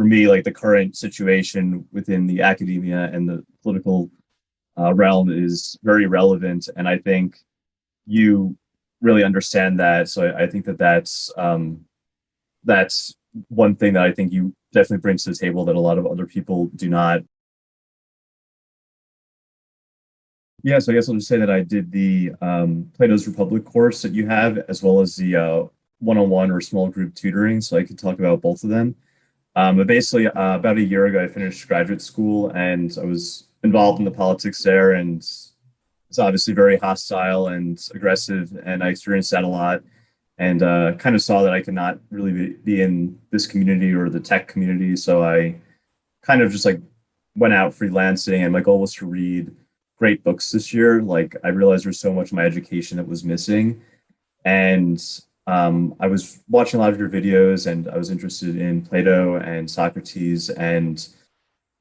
for me, like the current situation within the academia and the political realm is very relevant, and I think you really understand that. So I think that that's one thing that I think you definitely bring to the table that a lot of other people do not. Yeah, so I guess I'll just say that I did the Plato's Republic course that you have, as well as the one-on-one or small group tutoring. So I could talk about both of them. But basically, about a year ago, I finished graduate school and I was involved in the politics there. And it's obviously very hostile and aggressive. And I experienced that a lot and kind of saw that I could not really be in this community or the tech community. So I kind of just like went out freelancing, and my goal was to read great books this year. Like I realized there's so much of my education that was missing. And I was watching a lot of your videos and I was interested in Plato and Socrates, and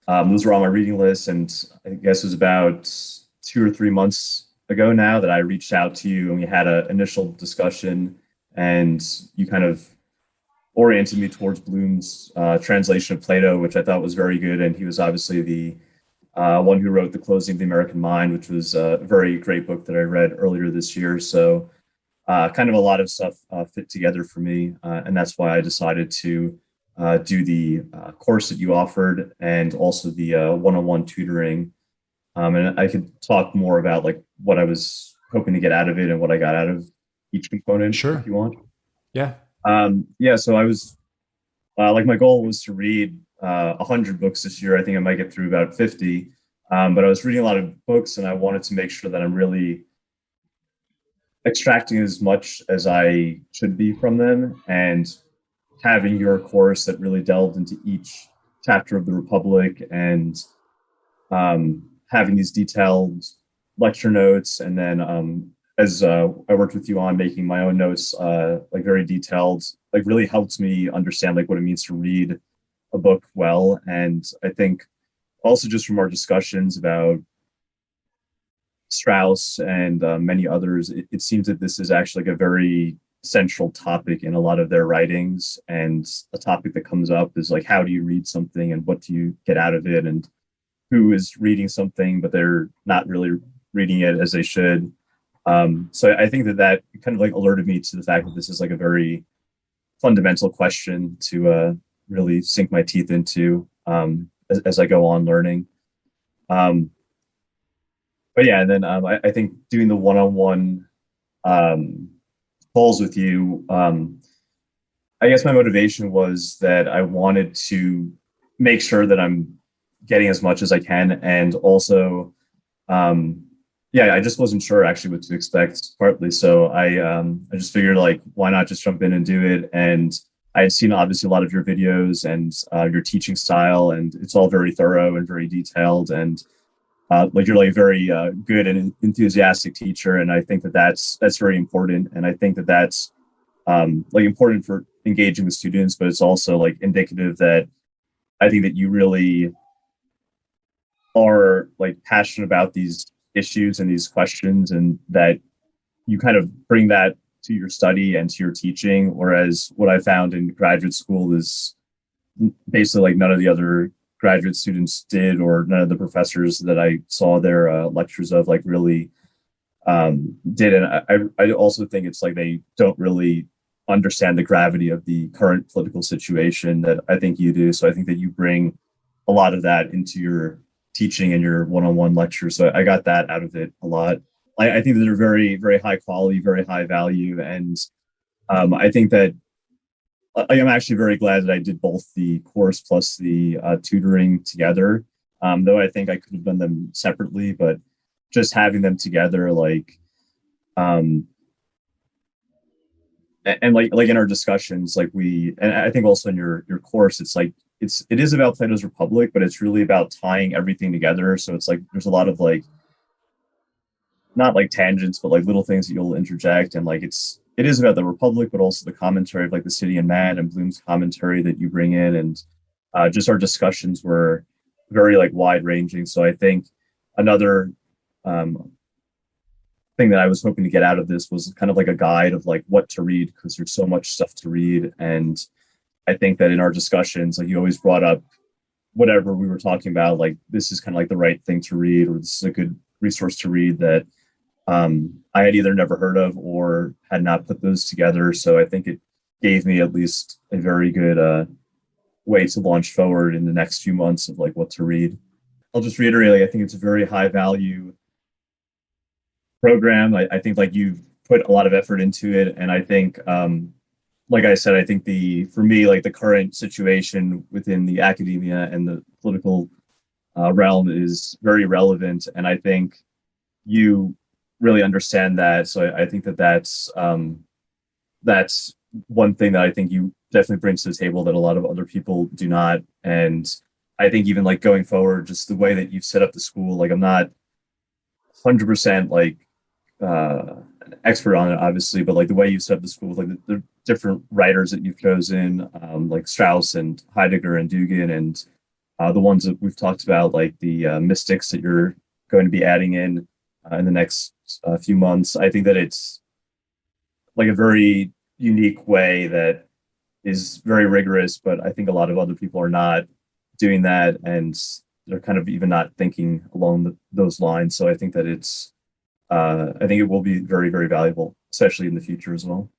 those were on my reading list. And I guess it was about 2 or 3 months ago now that I reached out to you and we had an initial discussion, and you kind of oriented me towards Bloom's translation of Plato, which I thought was very good. And he was obviously the one who wrote The Closing of the American Mind, which was a very great book that I read earlier this year. So kind of a lot of stuff fit together for me. And that's why I decided to do the course that you offered and also the one-on-one tutoring. And I could talk more about like what I was hoping to get out of it and what I got out of each component if Sure. you want. Yeah. Yeah, so I was like my goal was to read 100 books this year. I think I might get through about 50. But I was reading a lot of books and I wanted to make sure that I'm really extracting as much as I should be from them, and having your course that really delved into each chapter of the Republic, and having these detailed lecture notes. And then as I worked with you on making my own notes, like very detailed, like really helped me understand like what it means to read a book well. And I think also just from our discussions about Strauss and many others, it seems that this is actually like a very central topic in a lot of their writings. And a topic that comes up is like, how do you read something and what do you get out of it? And who is reading something, but they're not really reading it as they should. So I think that that kind of like alerted me to the fact that this is like a very fundamental question to really sink my teeth into as I go on learning. Um, but yeah, and then I think doing the one-on-one um, calls with you, I guess my motivation was that I wanted to make sure that I'm getting as much as I can, and also, um, yeah, I just wasn't sure actually what to expect. Partly, so I just figured like why not just jump in and do it. And I had seen obviously a lot of your videos and your teaching style, and it's all very thorough and very detailed. And like you're like a very good and enthusiastic teacher, and I think that that's very important. And I think that that's like important for engaging with students, but it's also like indicative that I think that you really are like passionate about these issues and these questions, and that you kind of bring that to your study and to your teaching. Whereas what I found in graduate school is basically like none of the other graduate students did, or none of the professors that I saw their lectures of like really did. And I also think it's like they don't really understand the gravity of the current political situation that I think you do. So I think that you bring a lot of that into your teaching and your one-on-one lectures. So I got that out of it a lot. I think that they're very, very high quality, very high value. And I think that I am actually very glad that I did both the course plus the tutoring together. Though I think I could have done them separately, but just having them together, like, um, and like in our discussions, like and I think also in your course, it's like it is about Plato's Republic, but it's really about tying everything together. So it's like there's a lot of like not like tangents, but like little things that you'll interject, and like it is about the Republic, but also the commentary of like the City and Man and Bloom's commentary that you bring in, and just our discussions were very like wide ranging. So I think another um, thing that I was hoping to get out of this was kind of like a guide of like what to read, because there's so much stuff to read. And I think that in our discussions, like you always brought up whatever we were talking about, like this is kind of like the right thing to read, or this is a good resource to read that I had either never heard of or had not put those together. So I think it gave me at least a very good way to launch forward in the next few months of like what to read. I'll just reiterate, like, I think it's a very high value program. I think like you've put a lot of effort into it, and I think, like I said, I think the for me like the current situation within the academia and the political realm is very relevant, and I think you really understand that. So I think that that's one thing that I think you definitely brings to the table that a lot of other people do not. And I think even like going forward, just the way that you've set up the school, like I'm not 100% like an expert on it, obviously, but like the way you set up the school, like the different writers that you've chosen, like Strauss and Heidegger and Dugin, and the ones that we've talked about, like the mystics that you're going to be adding in the next few months. I think that it's like a very unique way that is very rigorous, but I think a lot of other people are not doing that, and they're kind of even not thinking along those lines. So I think that I think it will be very, very valuable, especially in the future as well.